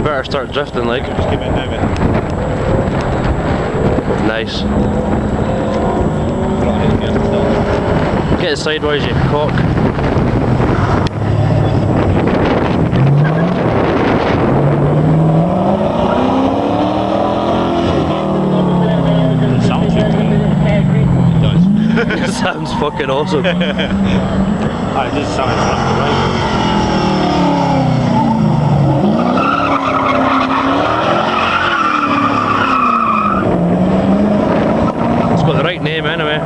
better start drifting, like. Just keep it now, mate. Nice. Right, hit gears still. Get it sideways, you cock. It sounds good. It does. It sounds fucking awesome. It does sound right. It's got the right name anyway.